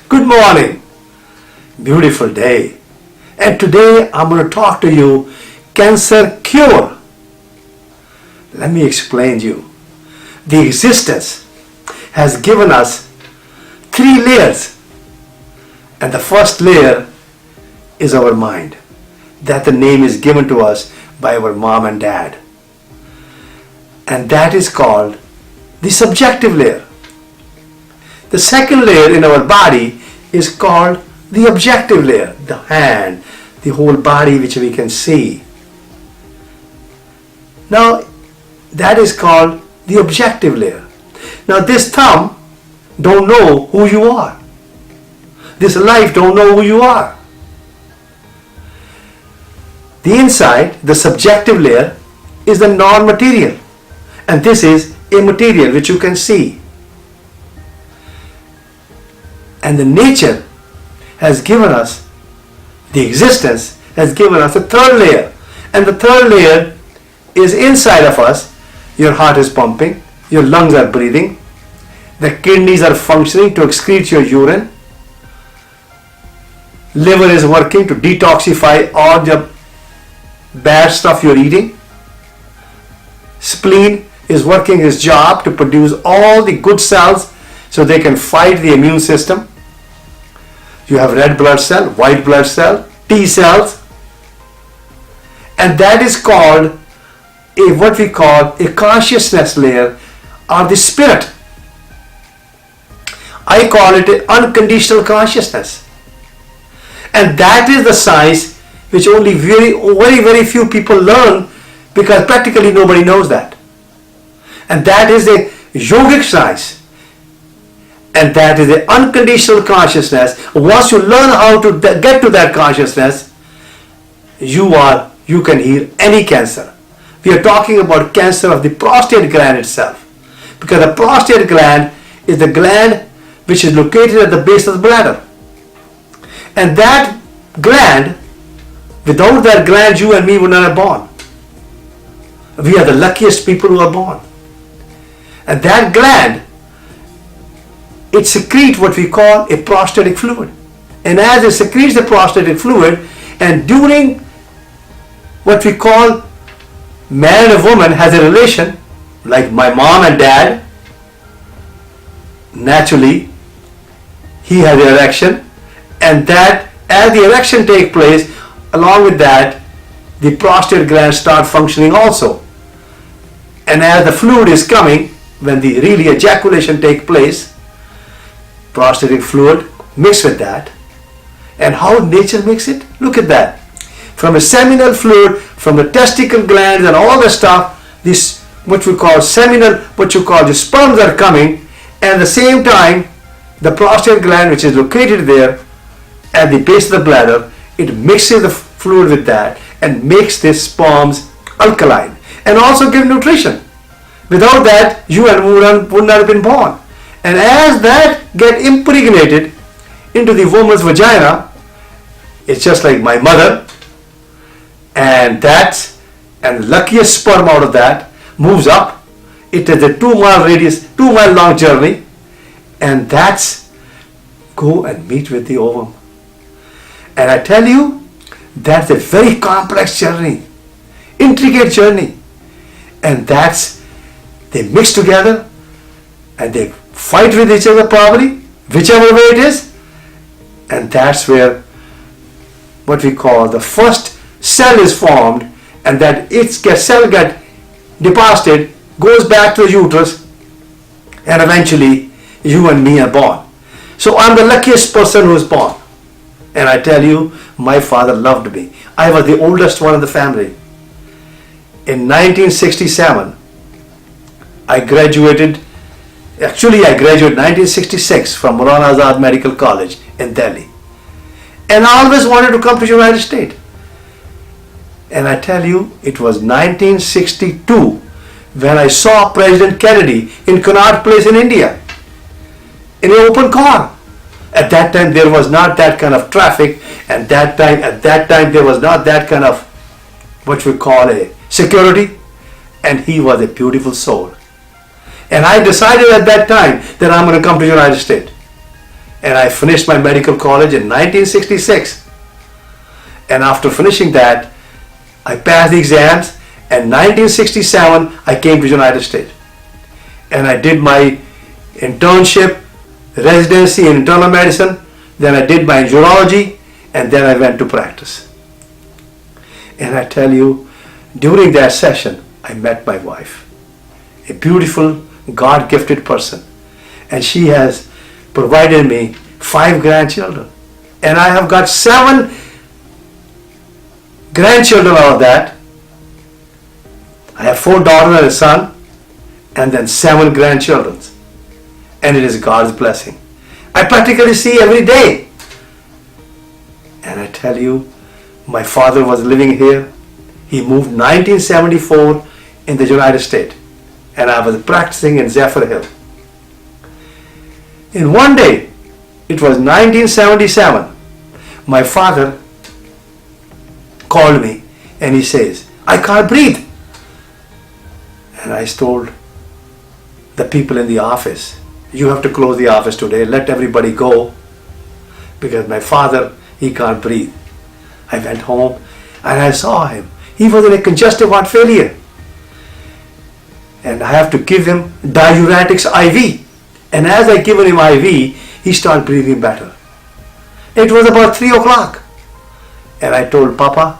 Good morning. Beautiful day. And today I'm going to talk to you cancer cure. Let me explain to you. The existence has given us 3 layers. And the first layer is our mind. That the name is given to us by our mom and dad. And that is called the subjective layer. The second layer in our body is called the objective layer. The hand, the whole body which we can see. Now that is called the objective layer. Now this thumb don't know who you are. This life don't know who you are. The inside, the subjective layer, is the non-material. And this is immaterial, which you can see. And the nature has given us, the existence has given us a third layer. And the third layer is inside of us. Your heart is pumping, your lungs are breathing, the kidneys are functioning to excrete your urine, liver is working to detoxify all the bad stuff you're eating, spleen is working its job to produce all the good cells so they can fight the immune system. You have red blood cell, white blood cell, T cells, and that is called what we call a consciousness layer or the spirit. I call it an unconditional consciousness. And that is the science which only very few people learn, because practically nobody knows that. And that is a yogic science. And that is the unconditional consciousness. Once you learn how to get to that consciousness, you can heal any cancer. We are talking about cancer of the prostate gland itself. Because the prostate gland is the gland which is located at the base of the bladder. And that gland, without that gland, you and me would not have born. We are the luckiest people who are born. And that gland, it secretes what we call a prostatic fluid. And as it secretes the prostatic fluid, and during what we call man and a woman has a relation, like my mom and dad, naturally he has an erection, and that as the erection takes place, along with that the prostate gland start functioning also. And as the fluid is coming, when the really ejaculation takes place, prostatic fluid mixed with that. And how nature makes it? Look at that. From a seminal fluid, from the testicle glands and all the stuff, this what we call seminal, what you call the sperms are coming, and at the same time the prostate gland, which is located there at the base of the bladder, it mixes the fluid with that and makes the sperms alkaline and also give nutrition. Without that, you and would not have been born. And as that get impregnated into the woman's vagina, it's just like my mother, and luckiest sperm out of that moves up. It is a 2-mile radius, 2-mile long journey, and that's go and meet with the ovum. And I tell you, that's a very complex journey, intricate journey, and they mix together and they fight with each other probably, whichever way it is, and that's where what we call the first cell is formed, and that cell get deposited, goes back to the uterus, and eventually you and me are born. So I'm the luckiest person who is born. And I tell you, my father loved me. I was the oldest one in the family. In 1967, I graduated 1966 from Maulana Azad Medical College in Delhi. And I always wanted to come to the United States. And I tell you, it was 1962 when I saw President Kennedy in Connaught Place in India in an open car. At that time there was not that kind of traffic, and at that time there was not that kind of what we call a security, and he was a beautiful soul. And I decided at that time that I'm going to come to the United States. and I finished my medical college in 1966. And after finishing that, I passed the exams, and 1967 I came to the United States. And I did my internship, residency in internal medicine, then I did my urology, and then I went to practice. And I tell you, during that session, I met my wife, a beautiful, God-gifted person. And she has provided me 5 grandchildren. And I have got 7 grandchildren out of that. I have 4 daughters and a son, and then 7 grandchildren. And it is God's blessing. I practically see every day. And I tell you, my father was living here. He moved 1974 in the United States. And I was practicing in Zephyrhills. In one day, it was 1977, my father called me and he says, I can't breathe. And I told the people in the office, you have to close the office today, let everybody go, because my father, he can't breathe. I went home and I saw him. He was in a congestive heart failure. And I have to give him diuretics IV. And as I given him IV, he started breathing better. It was about 3 o'clock. And I told Papa,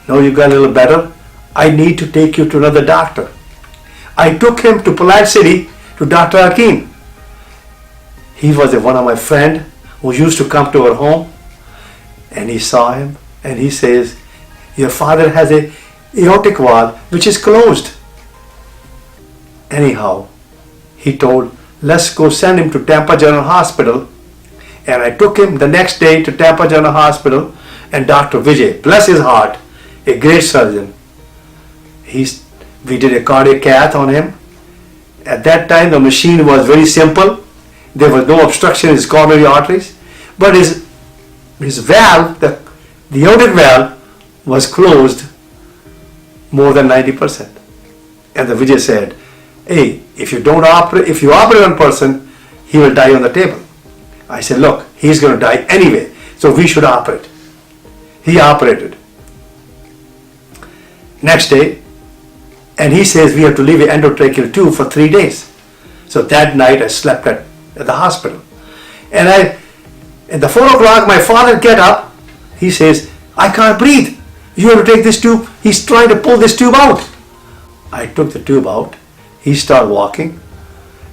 now you got a little better. I need to take you to another doctor. I took him to Polite City to Dr. Hakim. He was one of my friends who used to come to our home. And he saw him and he says, your father has a aortic valve which is closed. Anyhow, he told, let's go send him to Tampa General Hospital. And I took him the next day to Tampa General Hospital, and Dr. Vijay, bless his heart, a great surgeon, we did a cardiac cath on him. At that time the machine was very simple. There was no obstruction in his coronary arteries, but his valve, the aortic valve, was closed more than 90%. And the Vijay said, hey, if you operate on a person, he will die on the table. I said, look, he's going to die anyway, so we should operate. He operated. Next day, and he says we have to leave an endotracheal tube for 3 days. So that night I slept at the hospital. And at the 4 o'clock, my father get up. He says, I can't breathe. You have to take this tube. He's trying to pull this tube out. I took the tube out. He started walking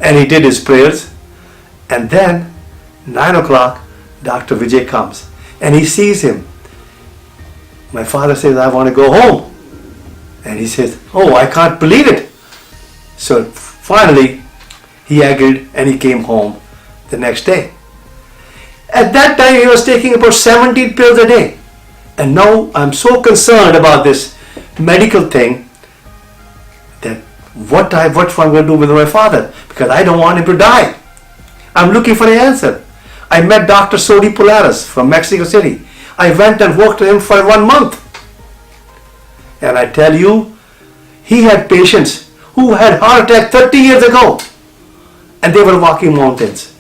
and he did his prayers. And then 9 o'clock, Dr. Vijay comes and he sees him. My father says, I want to go home. And he says, oh, I can't believe it. So finally, he agreed and he came home the next day. At that time, he was taking about 17 pills a day. And now I'm so concerned about this medical thing that what I'm going to do with my father, because I don't want him to die. I'm looking for an answer. I met Dr. Sodi Polaris from Mexico City. I went and worked with him for 1 month. And I tell you, he had patients who had heart attack 30 years ago and they were walking mountains.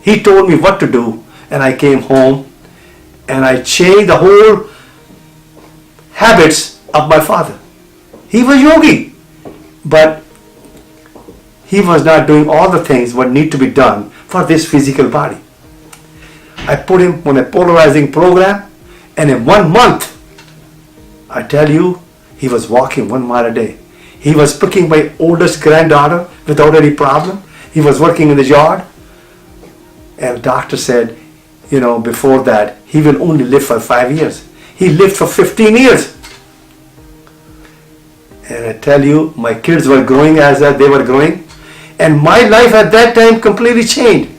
He told me what to do, and I came home and I changed the whole habits of my father. He was yogi, but he was not doing all the things what need to be done for this physical body. I put him on a polarizing program, and in 1 month, I tell you, he was walking 1 mile a day. He was picking my oldest granddaughter without any problem. He was working in the yard. And the doctor said, before that, he will only live for 5 years. He lived for 15 years. And I tell you, my kids were growing as they were growing. And my life at that time completely changed.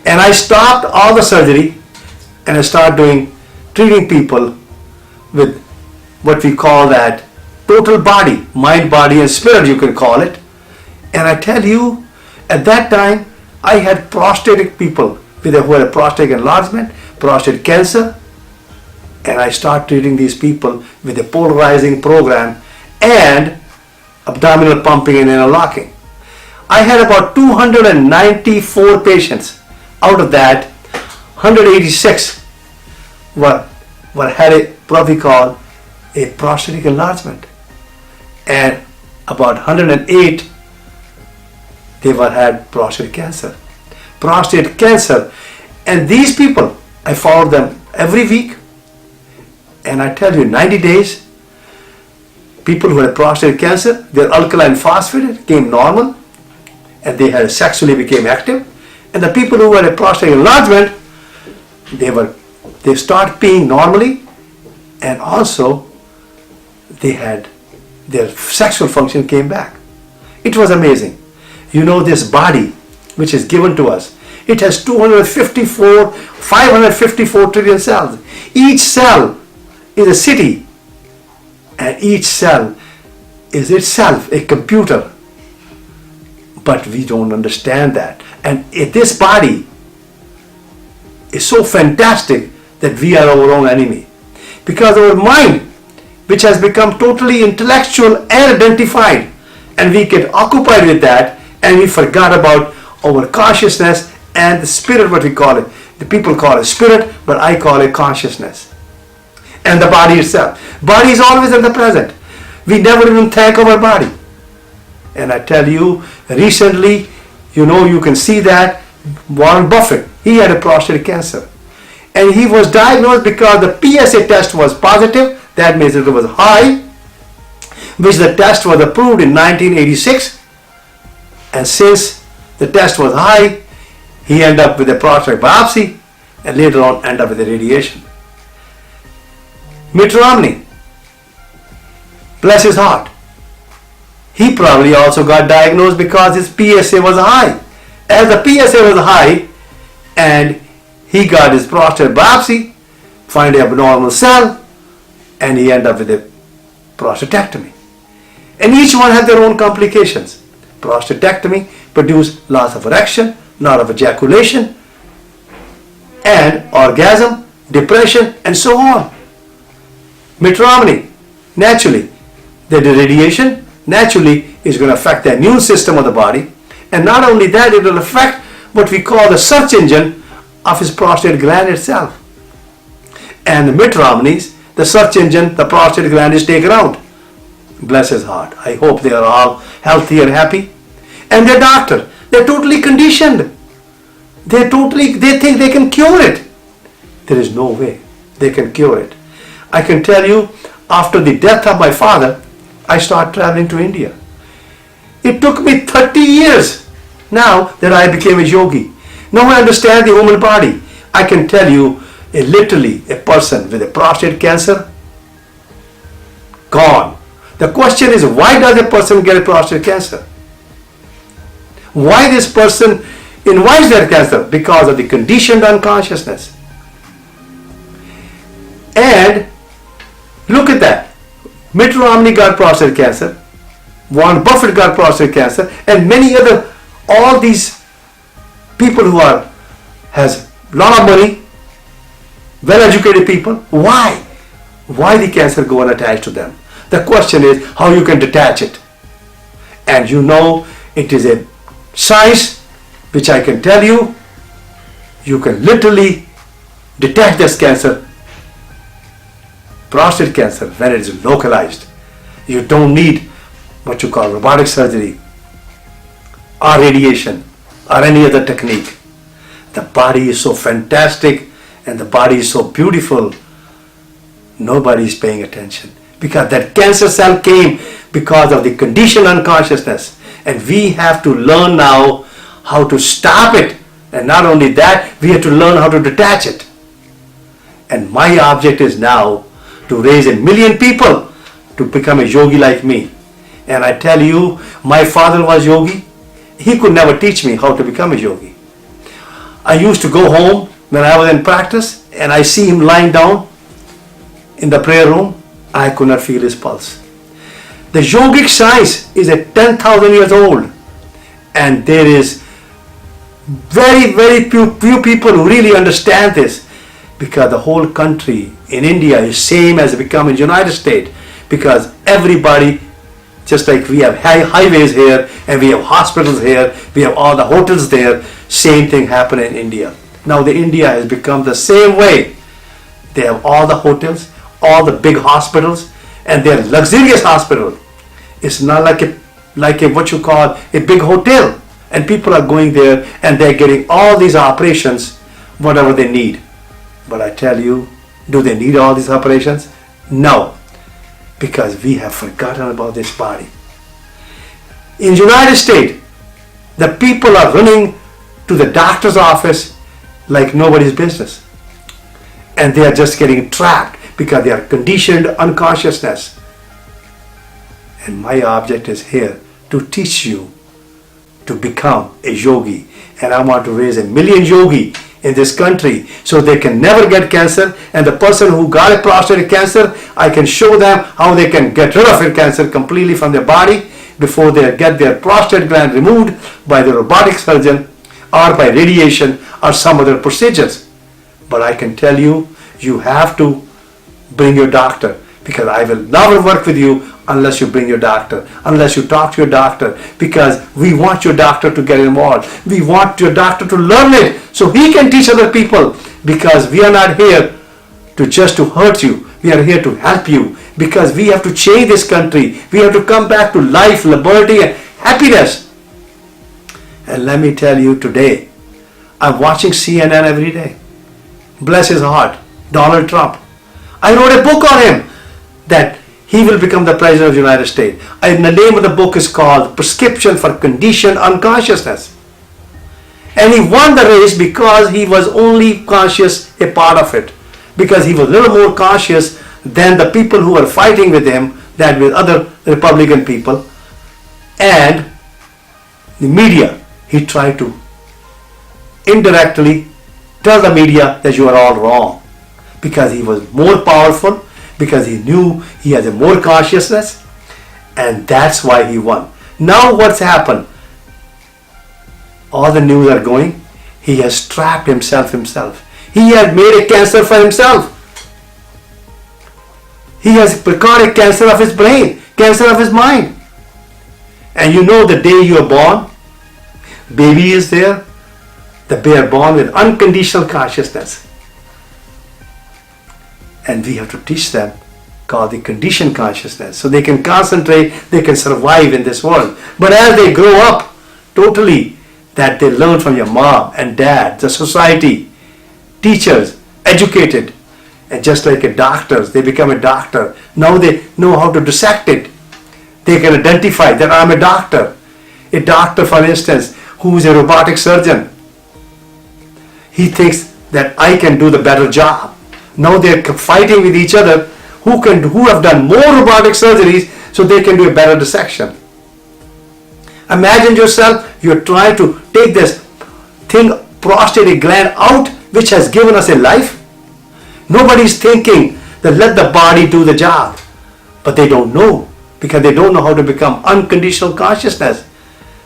And I stopped all the surgery and I started treating people with what we call that total body, mind, body and spirit, you can call it. And I tell you, at that time, I had prostatic people who had a prostate enlargement, prostate cancer, and I started treating these people with a polarizing program and abdominal pumping and interlocking. I had about 294 patients. Out of that, 186 had what we call a prostatic enlargement, and about 108 had prostate cancer. Prostate cancer, and these people, I followed them every week, and I tell you, 90 days, people who had prostate cancer, their alkaline phosphate came normal, and they had sexually became active. And the people who had a prostate enlargement, they start peeing normally, and also they had their sexual function came back. It was amazing. You know, this body which is given to us, it has 554 trillion cells. Each cell is a city, and each cell is itself a computer. But we don't understand that. And this body is so fantastic that we are our own enemy. Because our mind, which has become totally intellectual and identified, and we get occupied with that, and we forgot about our consciousness and the spirit, what we call it. The people call it spirit, but I call it consciousness. And the body itself. Body is always in the present. We never even thank our body. And I tell you, recently, you can see that Warren Buffett, he had a prostate cancer. And he was diagnosed because the PSA test was positive. That means it was high, which the test was approved in 1986. And since the test was high, he ended up with a prostate biopsy, and later on ended up with a radiation. Mitt Romney, bless his heart, he probably also got diagnosed because his PSA was high. As the PSA was high, and he got his prostate biopsy, find an abnormal cell, and he ended up with a prostatectomy. And each one had their own complications. Prostatectomy produced loss of erection, loss of ejaculation, and orgasm, depression, and so on. Mitt Romney, naturally, the radiation naturally is going to affect the immune system of the body, and not only that, it will affect what we call the search engine of his prostate gland itself. And the Mitt Romney's, the search engine, the prostate gland is taken out. Bless his heart. I hope they are all healthy and happy. And their doctor, they're totally conditioned. They think they can cure it. There is no way they can cure it. I can tell you, after the death of my father, I started traveling to India. It took me 30 years now that I became a yogi. Now I understand the human body. I can tell you, literally, a person with a prostate cancer, gone. The question is, why does a person get a prostate cancer? Why this person invites their cancer? Because of the conditioned unconsciousness. And look at that. Mitt Romney got prostate cancer, Warren Buffett got prostate cancer, and many other, all these people who has a lot of money, well-educated people. Why? Why the cancer go unattached to them? The question is how you can detach it. And it is a science which I can tell you, you can literally detach this cancer, prostate cancer, when it is localized. You don't need what you call robotic surgery or radiation or any other technique. The body is so fantastic and the body is so beautiful. Nobody is paying attention because that cancer cell came because of the conditioned unconsciousness, and we have to learn now how to stop it. And not only that, we have to learn how to detach it. And my object is now to raise 1 million people to become a yogi like me. And I tell you, my father was yogi. He could never teach me how to become a yogi. I used to go home when I was in practice and I see him lying down in the prayer room. I could not feel his pulse. The yogic science is 10,000 years old, and there is very, very few people who really understand this, because the whole country in India is same as becoming United States, because everybody Just like we have highways here and we have hospitals here, we have all the hotels there, same thing happened in India. Now the India has become the same way. They have all the hotels, all the big hospitals, and they're luxurious hospital. It's not like a what you call a big hotel, and people are going there and they're getting all these operations, whatever they need. But I tell you, do they need all these operations? No, because we have forgotten about this body. In the United States, the people are running to the doctor's office like nobody's business. And they are just getting trapped because they are conditioned unconsciousness. And my object is here to teach you to become a yogi. And I want to raise 1 million yogi in this country so they can never get cancer. And the person who got a prostate cancer, I can show them how they can get rid of their cancer completely from their body before they get their prostate gland removed by the robotic surgeon or by radiation or some other procedures. But I can tell you, you have to bring your doctor, because I will never work with you unless you bring your doctor, unless you talk to your doctor, because we want your doctor to get involved. We want your doctor to learn it so he can teach other people, because we are not here to just to hurt you. We are here to help you, because we have to change this country. We have to come back to life, liberty and happiness. And let me tell you today, I'm watching CNN every day. Bless his heart, Donald Trump. I wrote a book on him that he will become the President of the United States. And the name of the book is called Prescription for Conditioned Unconsciousness. And he won the race because he was only conscious a part of it. Because he was a little more conscious than the people who were fighting with him, than with other Republican people. And the media, he tried to indirectly tell the media that you are all wrong, because he was more powerful, because he knew he has a more consciousness, and that's why he won. Now what's happened? All the news are going, he has trapped himself. He has made a cancer for himself. He has got a cancer of his brain, cancer of his mind. And you know, the day you are born, baby is there, they are born with unconditional consciousness. And we have to teach them, called the conditioned consciousness, so they can concentrate, they can survive in this world. But as they grow up, totally, that they learn from your mom and dad, the society, teachers, educated, and just like a doctor, they become a doctor. Now they know how to dissect it. They can identify that I'm a doctor. A doctor, for instance, who is a robotic surgeon, he thinks that I can do the better job. Now they're fighting with each other who have done more robotic surgeries so they can do a better dissection. Imagine yourself, you're trying to take this thing, prostate gland out, which has given us a life. Nobody's thinking that let the body do the job. But they don't know, because they don't know how to become unconditional consciousness.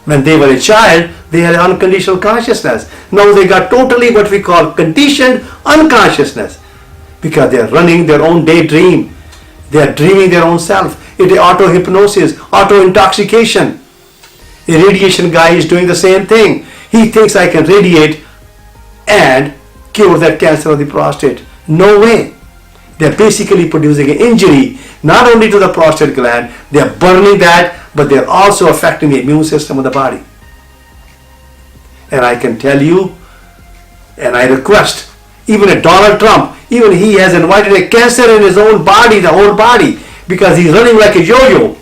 When they were a child, they had unconditional consciousness. Now they got totally what we call conditioned unconsciousness, because they are running their own daydream. They are dreaming their own self. It is auto-hypnosis, auto-intoxication. A radiation guy is doing the same thing. He thinks I can radiate and cure that cancer of the prostate. No way. They are basically producing an injury not only to the prostate gland, they are burning that, but they are also affecting the immune system of the body. And I can tell you, and I request, even a Donald Trump, even he has invited a cancer in his own body, the whole body, because he's running like a yo-yo.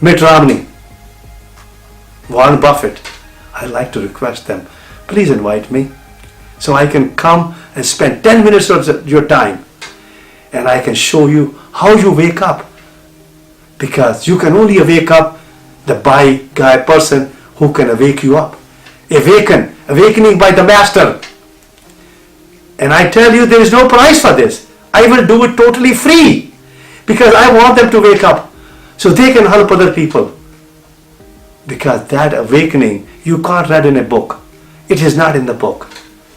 Mitt Romney, Warren Buffett, I'd like to request them, please invite me so I can come and spend 10 minutes of your time, and I can show you how you wake up, because you can only wake up the person who can awake you up. Awakening by the master. And I tell you, there is no price for this. I will do it totally free, because I want them to wake up so they can help other people. Because that awakening you can't read in a book. It is not in the book.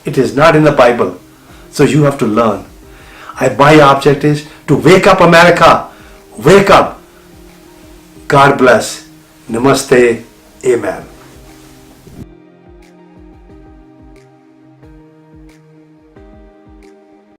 It is not in the Bible. So you have to learn. My object is to wake up America. Wake up. God bless. Namaste. Amen.